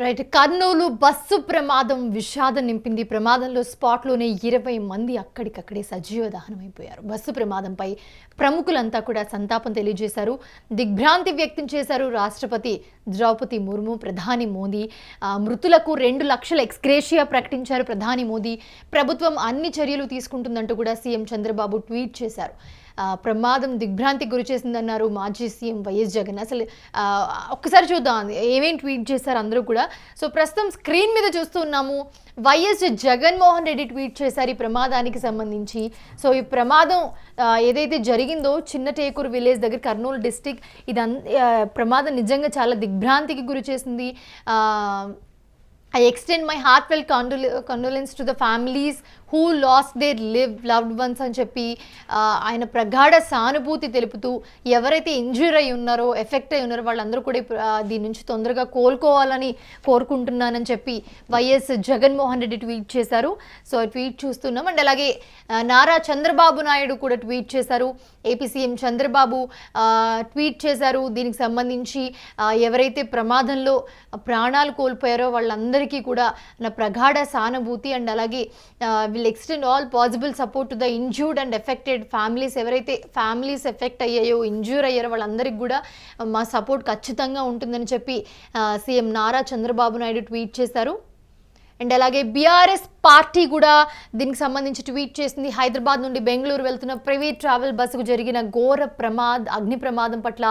Right. Kurnool bus ప్రమాదం విషాదం నింపింది. ప్రమాదంలో స్పాట్లోనే 20 మంది అక్కడికక్కడే సజీవ దహనమైపోయారు. బస్సు ప్రమాదంపై ప్రముఖులంతా కూడా సంతాపం తెలియజేశారు, దిగ్భ్రాంతి వ్యక్తం చేశారు. రాష్ట్రపతి ద్రౌపది ముర్ము, ప్రధాని మోదీ మృతులకు 2 లక్షల ఎక్స్గ్రేషియా ప్రకటించారు. ప్రధాని మోదీ ప్రభుత్వం అన్ని చర్యలు తీసుకుంటుందంటూ కూడా సీఎం చంద్రబాబు ట్వీట్ చేశారు. ప్రమాదం దిగ్భ్రాంతికి గురి చేసిందన్నారు మాజీ సీఎం వైఎస్ జగన్. అసలు ఒక్కసారి చూద్దాం ఏమేం ట్వీట్ చేశారు అందరూ కూడా. సో ప్రస్తుతం స్క్రీన్ మీద చూస్తున్నాము, వైఎస్ జగన్మోహన్ రెడ్డి ట్వీట్ చేశారు ఈ ప్రమాదానికి సంబంధించి. సో ఈ ప్రమాదం ఏదైతే జరిగిందో చిన్న టేకూరు విలేజ్ దగ్గర, కర్నూలు డిస్టిక్, ప్రమాదం నిజంగా చాలా దిగ్భ్రాంతికి గురి చేసింది. I extend my heartfelt condolence to the families who lost their loved ones అని చెప్పి ఆయన ప్రగాఢ సానుభూతి తెలుపుతూ ఎవరైతే ఇంజ్యూర్ అయి ఉన్నారో, ఎఫెక్ట్ అయి ఉన్నారో వాళ్ళందరూ కూడా దీని నుంచి తొందరగా కోలుకోవాలని కోరుకుంటున్నానని చెప్పి వైఎస్ జగన్మోహన్ రెడ్డి ట్వీట్ చేశారు. సో ట్వీట్ చూస్తున్నాం. అండ్ అలాగే నారా చంద్రబాబు నాయుడు కూడా ట్వీట్ చేశారు. ఏపీ సీఎం చంద్రబాబు ట్వీట్ చేశారు. దీనికి సంబంధించి ఎవరైతే ప్రమాదంలో ప్రాణాలు కోల్పోయారో వాళ్ళందరికీ కూడా నా ప్రగాఢ సానుభూతి, అండ్ అలాగే will extend all possible support to the injured and affected families. ఎవరైతే ఫ్యామిలీస్ ఎఫెక్ట్ అయ్యాయో, ఇంజ్యూర్ అయ్యారో వాళ్ళందరికీ కూడా మా సపోర్ట్ ఖచ్చితంగా ఉంటుందని చెప్పి సీఎం నారా చంద్రబాబు నాయుడు ట్వీట్ చేశారు. అండ్ అలాగే బీఆర్ఎస్ పార్టీ కూడా దీనికి సంబంధించి ట్వీట్ చేసింది. హైదరాబాద్ నుండి బెంగళూరు వెళ్తున్న ప్రైవేట్ ట్రావెల్ బస్సుకు జరిగిన ఘోర అగ్ని ప్రమాదం పట్ల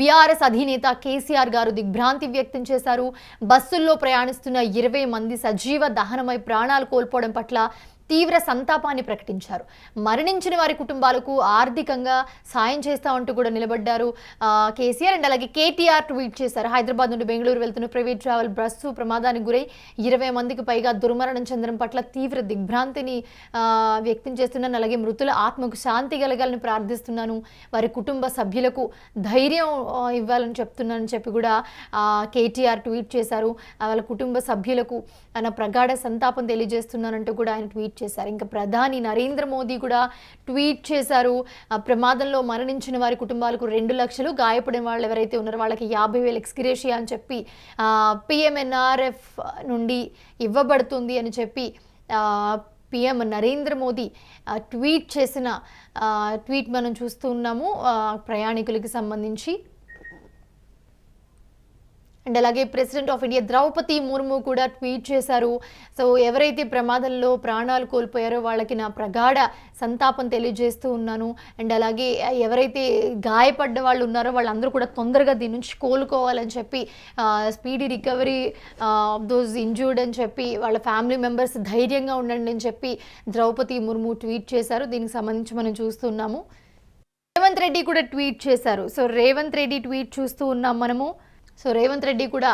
బీఆర్ఎస్ అధినేత కేసీఆర్ గారు దిగ్భ్రాంతి వ్యక్తం చేశారు. బస్సుల్లో ప్రయాణిస్తున్న 20 మంది సజీవ దహనమై ప్రాణాలు కోల్పోవడం పట్ల తీవ్ర సంతాపాన్ని ప్రకటించారు. మరణించిన వారి కుటుంబాలకు ఆర్థికంగా సాయం చేస్తామంటూ కూడా నిలబడ్డారు కేసీఆర్. అండ్ అలాగే కేటీఆర్ ట్వీట్ చేశారు. హైదరాబాద్ నుండి బెంగళూరు వెళ్తున్న ప్రైవేట్ ట్రావెల్ బస్సు ప్రమాదానికి గురై 20 మందికి పైగా దుర్మరణం చెందడం పట్ల తీవ్ర దిగ్భ్రాంతిని వ్యక్తం చేస్తున్నాను. అలాగే మృతుల ఆత్మకు శాంతి కలగాలని ప్రార్థిస్తున్నాను, వారి కుటుంబ సభ్యులకు ధైర్యం ఇవ్వాలని చెప్తున్నానని చెప్పి కూడా కేటీఆర్ ట్వీట్ చేశారు. వాళ్ళ కుటుంబ సభ్యులకు ఆయన ప్రగాఢ సంతాపం తెలియజేస్తున్నానంటూ కూడా ఆయన ట్వీట్ చేశారు. ఇంకా ప్రధాని నరేంద్ర మోదీ కూడా ట్వీట్ చేశారు. ప్రమాదంలో మరణించిన వారి కుటుంబాలకు 2 లక్షలు, గాయపడిన వాళ్ళు ఎవరైతే ఉన్నారో వాళ్ళకి 50,000 ఎక్స్గ్రేషియా అని చెప్పి PMNRF నుండి ఇవ్వబడుతుంది అని చెప్పి PM నరేంద్ర మోదీ ట్వీట్ చేసిన ట్వీట్ మనం చూస్తూ ఉన్నాము ప్రయాణికులకి సంబంధించి. అండ్ అలాగే president of India Droupadi Murmu కూడా ట్వీట్ చేశారు. సో ఎవరైతే ప్రమాదంలో ప్రాణాలు కోల్పోయారో వాళ్ళకి నా ప్రగాఢ సంతాపం తెలియజేస్తూ ఉన్నాను. అండ్ అలాగే ఎవరైతే గాయపడ్డ వాళ్ళు ఉన్నారో వాళ్ళందరూ కూడా తొందరగా దీని నుంచి కోలుకోవాలని చెప్పి speedy recovery of those injured అని చెప్పి వాళ్ళ ఫ్యామిలీ మెంబర్స్ ధైర్యంగా ఉండండి అని చెప్పి ద్రౌపది ముర్ము ట్వీట్ చేశారు. దీనికి సంబంధించి మనం చూస్తున్నాము. రేవంత్ రెడ్డి కూడా ట్వీట్ చేశారు. సో రేవంత్ రెడ్డి ట్వీట్ చూస్తూ ఉన్నాం మనము. సో రేవంత్ రెడ్డి కూడా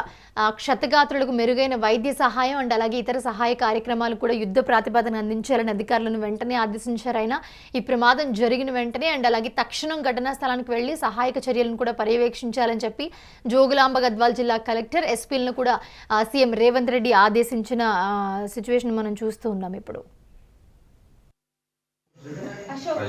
క్షతగాత్రులకు మెరుగైన వైద్య సహాయం అండ్ అలాగే ఇతర సహాయ కార్యక్రమాలు కూడా యుద్ధ ప్రాతిపదన అందించాలని అధికారులను వెంటనే ఆదేశించారు ఆయన. ఈ ప్రమాదం జరిగిన వెంటనే అండ్ అలాగే తక్షణం ఘటనా స్థలానికి వెళ్లి సహాయక చర్యలను కూడా పర్యవేక్షించాలని చెప్పి జోగులాంబ గద్వాల్ జిల్లా కలెక్టర్ ఎస్పీలను కూడా సీఎం రేవంత్ రెడ్డి ఆదేశించిన సిచ్యువేషన్ మనం చూస్తూ ఉన్నాం ఇప్పుడు. అశోక్